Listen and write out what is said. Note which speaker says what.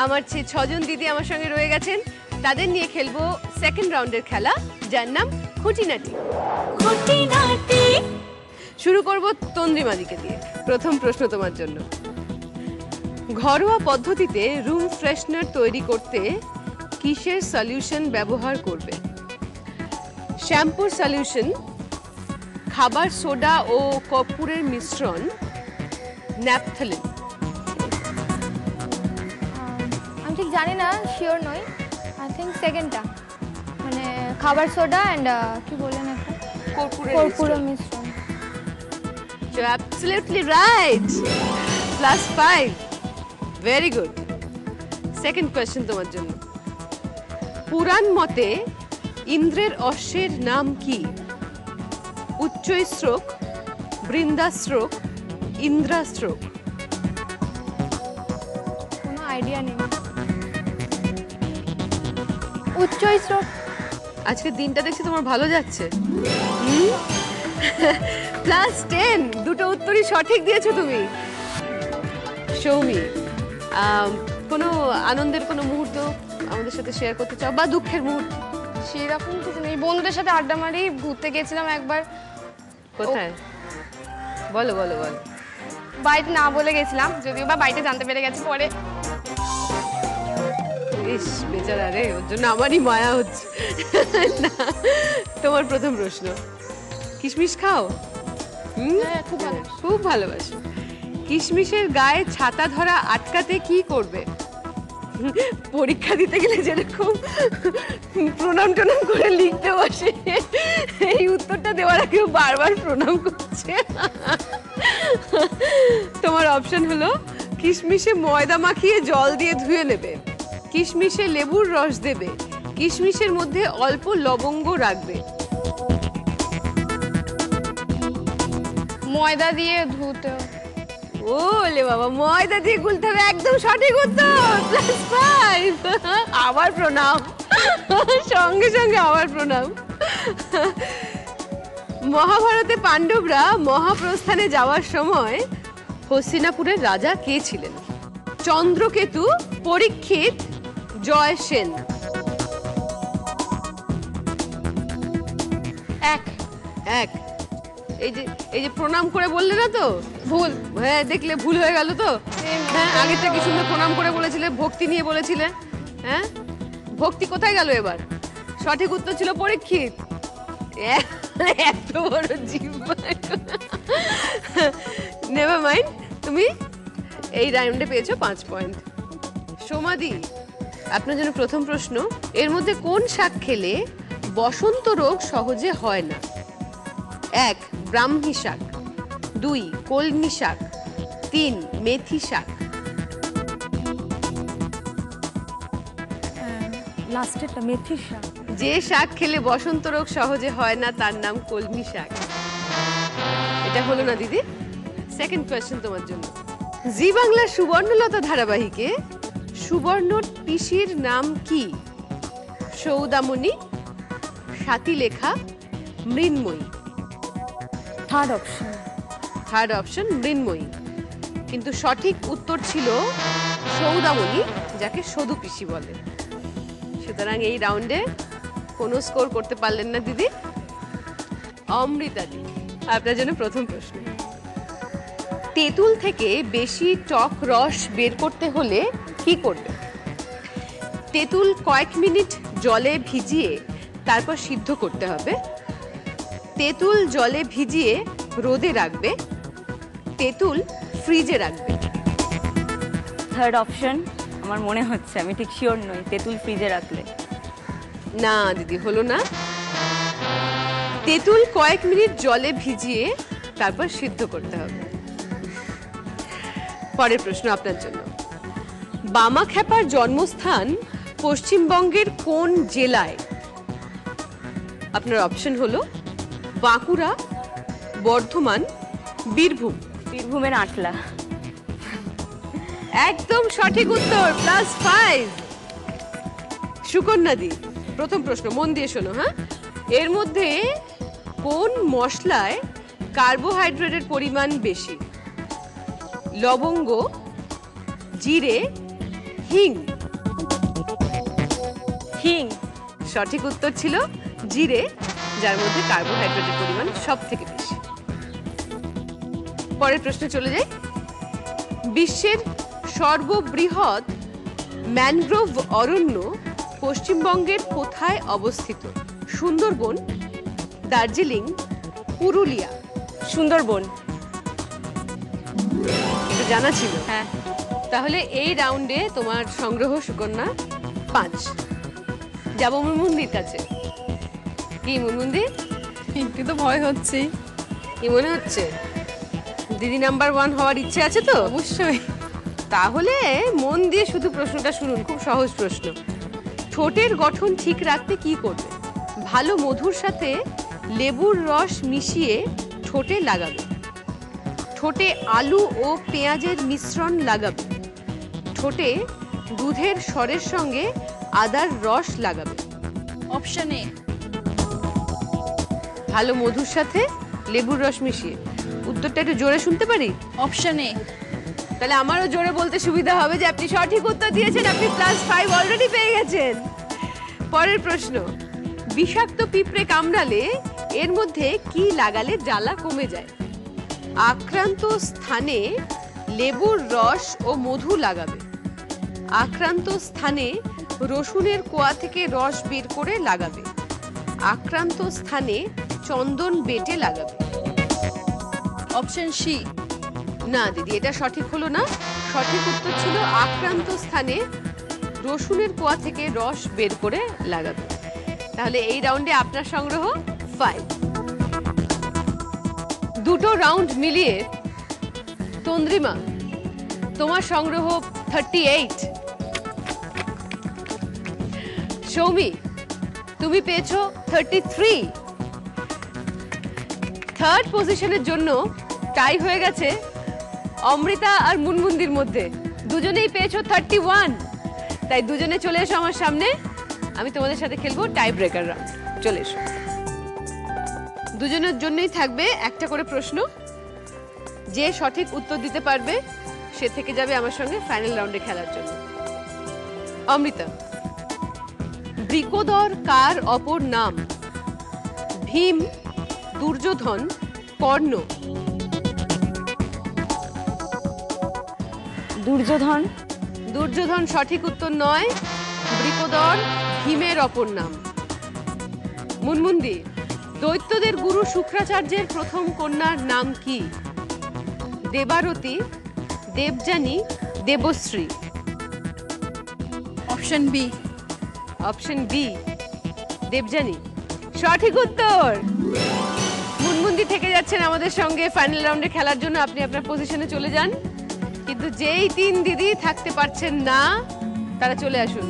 Speaker 1: আমার 6জন দিদি আমার সঙ্গে রয়ে গেছেন, তাদের নিয়ে খেলবো সেকেন্ড রাউন্ডের খেলা, যার নাম খুঁটিনাটি। শুরু করব তন্দ্রিমাদিকে দিয়ে। প্রথম প্রশ্ন তোমার জন্য, ঘরোয়া পদ্ধতিতে রুম ফ্রেশনার তৈরি করতে কিসের সলিউশন ব্যবহার করবে? শ্যাম্পুর সলিউশন, খাবার সোডা ও কর্পূরের মিশ্রণ, ন্যাপথলিন।
Speaker 2: আমি ঠিক জানি না, শিওর নই। আই থিঙ্ক সেকেন্ডটা, মানে খাবার সোডা অ্যান্ড কি বলেন একটা কর্পূরের মিশ্রণ।
Speaker 1: You're absolutely right. +5. Very good. Second question তোমার জন্য, পুরাণ মতে ইন্দ্রের অশ্বের নাম কি? উচ্চৈশ্রক, বৃন্দাশ্রক, ইন্দ্রাশ্রক।
Speaker 2: কোনো আইডিয়া নেই। উচ্চৈশ্রক।
Speaker 1: আজকে দিনটা দেখছি তোমার ভালো যাচ্ছে। +10, দুটো উত্তরই সঠিক দিয়েছো তুমি। সৌমি, কোনো আনন্দের কোনো মুহূর্ত আমাদের সাথে শেয়ার করতে চাও, বা দুঃখের মুহূর্ত?
Speaker 2: সেরকম কিছু নেই, বন্ধুদের সাথে আড্ডা মারি, ঘুরতে গেছিলাম একবার।
Speaker 1: কোথায়? বলো বলো বলো।
Speaker 2: বাড়িতে না বলে গেছিলাম, যদিও বা বাড়িতে জানতে পেরে গেছে পরে।
Speaker 1: ইস বেচারা রে, ওর জন্য আমারই মায়া হচ্ছে। না, তোমার প্রথম প্রশ্ন, কিশমিশ খাও?
Speaker 2: হ্যাঁ, খুব ভালো।
Speaker 1: খুব ভালোবাসো। কিশমিশের গায়ে ছাতা ধরা আটকাতে কি করবে? পরীক্ষা দিতে গেলে যেরকম প্রণাম টনাম করে লিখতে বসে, এই উত্তরটা দেওয়ার আগেও বারবার প্রণাম করছে। তোমার অপশন হলো, কিশমিশে ময়দা মাখিয়ে জল দিয়ে ধুয়ে নেবে, কিশমিশে লেবুর রস দেবে, কিশমিশের মধ্যে অল্প লবঙ্গ রাখবে।
Speaker 2: ময়দা দিয়ে ধুতে।
Speaker 1: ওলে বাবা, ময়দা দিয়ে গুলতে হবে, একদম সঠিক উত্তর। +5। আবার প্রণাম, সঙ্গে সঙ্গে আবার প্রণাম। মহাভারতে পাণ্ডবরা মহাপ্রস্থানে যাওয়ার সময় হস্তিনাপুরের রাজা কে ছিলেন? চন্দ্রকেতু, পরীক্ষিত, জয়সেন। এক। এই যে প্রণাম করে বললে না তো?
Speaker 2: ভুল।
Speaker 1: হ্যাঁ, দেখলে ভুল হয়ে গেল তো। হ্যাঁ, আগেরটা কি সুন্দর প্রণাম করে বলেছিলে, ভক্তি নিয়ে বলেছিলে। হ্যাঁ, ভক্তি কোথায় গেল এবার? সঠিক উত্তর ছিল পরীক্ষিত। এত বড় জিহ্বা। নেভার মাইন্ড, তুমি এই রাউন্ডে পেয়েছো 5 পয়েন্ট। সোমাদি, আপনার জন্য প্রথম প্রশ্ন, এর মধ্যে কোন শাক খেলে বসন্ত রোগ সহজে হয় না? 1 ব্রাহ্মী শাক, 2 কলমি শাক, 3 মেথি শাক।
Speaker 2: লাস্টেরটা মেথি শাক।
Speaker 1: যে শাক খেলে বসন্ত রোগ সহজে হয় না তার নাম কলমি শাক। এটা হলো না দিদি। সেকেন্ড কোয়েশ্চেন তোমার জন্য, জি বাংলার সুবর্ণলতা ধারাবাহিকে সুবর্ণ পিসির নাম কি? সৌদামণি, স্বাতিলেখা, মৃন্ময়ী। থার্ড অপশন মৃন্ময়ী, কিন্তু সঠিক উত্তর ছিল সৌদামণি, যাকে সদু পিসি বলে। সুতরাং এই রাউন্ডে কোনো স্কোর করতে পারলেন না দিদি। অমৃতাদি, আপনার জন্য প্রথম প্রশ্ন, তেঁতুল থেকে বেশি টক রস বের করতে হলে কি করবে? তেঁতুল কয়েক মিনিট জলে ভিজিয়ে তারপর সিদ্ধ করতে হবে, তেঁতুল জলে ভিজিয়ে রোদে রাখবে, তেঁতুল ফ্রিজে রাখবে।
Speaker 3: থার্ড অপশন আমার মনে হচ্ছে, আমি ঠিক শিওর নই, তেঁতুল ফ্রিজে রাখলে।
Speaker 1: না দিদি, হলো না। তেঁতুল কয়েক মিনিট জলে ভিজিয়ে তারপর সিদ্ধ করতে হবে। পরের প্রশ্ন আপনার জন্য, বামাখ্যাপার জন্মস্থান পশ্চিমবঙ্গের কোন জেলায়? আপনার অপশন হলো বাঁকুড়া, বর্ধমান, বীরভূম।
Speaker 3: বীরভূমের আটলা।
Speaker 1: একদম সঠিক উত্তর, +5। সুকন্যাদি, প্রথম প্রশ্ন মন দিয়ে শোনো। হ্যাঁ, এর মধ্যে কোন মশলায় কার্বোহাইড্রেটের পরিমাণ বেশি? লবঙ্গ, জিরে, হিং।
Speaker 3: হিং।
Speaker 1: সঠিক উত্তর ছিল জিরে, যার মধ্যে কার্বোহাইড্রেটের পরিমাণ সব থেকে বেশি। পরের প্রশ্নে চলে যাই। বিশ্বের সর্ববৃহৎ ম্যানগ্রোভ অরণ্য পশ্চিমবঙ্গের কোথায় অবস্থিত? সুন্দরবন, দার্জিলিং, পুরুলিয়া।
Speaker 3: সুন্দরবন।
Speaker 1: এটা জানা ছিল?
Speaker 3: হ্যাঁ।
Speaker 1: তাহলে এই রাউন্ডে তোমার সংগ্রহ সুকন্যা 5। যাব মুনমুন্দির কাছে। কি মুনমুন্দি?
Speaker 4: একটু তো ভয় হচ্ছে।
Speaker 1: কি মনে হচ্ছে? দিদি নাম্বার 1 হওয়ার ইচ্ছে আছে তো?
Speaker 4: অবশ্যই।
Speaker 1: তাহলে মন দিয়ে শুধু প্রশ্নটা শুনুন, খুব সহজ প্রশ্ন। ঠোঁটের গঠন ঠিক রাখতে কি করবে? ভালো মধুর সাথে লেবুর রস মিশিয়ে ঠোঁটে লাগাবে, ঠোঁটে আলু ও পেঁয়াজের মিশ্রণ লাগাবে, ঠোঁটে দুধের স্বরের সঙ্গে আদার রস লাগাবে।
Speaker 4: Option A.
Speaker 1: ভালো মধুর সাথে লেবুর রস মিশিয়ে। উত্তরটা একটু জোরে শুনতে পারি?
Speaker 4: Option A.
Speaker 1: তাহলে আমারও জোরে বলতে সুবিধা হবে যে আপনি সঠিক উত্তর দিয়েছেন, আপনি +5 অলরেডি পেয়ে গেছেন। পরের প্রশ্ন। বিষাক্ত পিঁপড়ে কামড়ালে এর মধ্যে কি লাগালে জ্বালা কমে যায়? আক্রান্ত স্থানে লেবুর রস ও মধু লাগাবে, আক্রান্ত স্থানে রসুনের কোয়া থেকে রস বের করে লাগাবে, আক্রান্ত স্থানে চন্দন বেটে লাগাবে।
Speaker 4: Option C.
Speaker 1: না দিদি, এটা সঠিক হলো না। সঠিক উত্তর ছিল আক্রান্ত স্থানে রসুনের কোয়া থেকে রস বের করে লাগাবে। তাহলে এই রাউন্ডে আপনার সংগ্রহ 5। দুটো রাউন্ড মিলিয়ে তন্দ্রিমা তোমার সংগ্রহ 38। সৌমি তুমি পেয়েছো 33। থার্ড পজিশনের জন্য টাই হয়ে গেছে অমৃতা আর মুনমুন্দির মধ্যে। দুজনেই পেয়েছো 31। তাই দুজনে চলে এসো আমার সামনে, আমি তোমাদের সাথে খেলবো টাই ব্রেকার রাউন্ড। চলে এসো। দুজনের জন্যই থাকবে একটা করে প্রশ্ন। যে সঠিক উত্তর দিতে পারবে সে থেকে যাবে আমার সঙ্গে ফাইনাল রাউন্ডে খেলার জন্য। অমৃতা, বৃকোদর কার অপর নাম? ভীম, দুর্যোধন, কর্ণ।
Speaker 3: দুর্যোধন।
Speaker 1: দুর্যোধন সঠিক উত্তর নয়, বৃকোদর ভীমের অপর নাম। মুনমুন্দি, দৈত্যদের গুরু শুক্রাচার্যের প্রথম কন্যার নাম কি? Debarati, Debjani, Debashree.
Speaker 4: Option B.
Speaker 1: Option B, Debjani সঠিক উত্তর। মুনমুন্দি থেকে যাচ্ছেন আমাদের সঙ্গে ফাইনাল রাউন্ডে খেলার জন্য। আপনি আপনার পজিশনে চলে যান, কিন্তু যেই 3 দিদি থাকতে পারছেন না তারা চলে আসুন।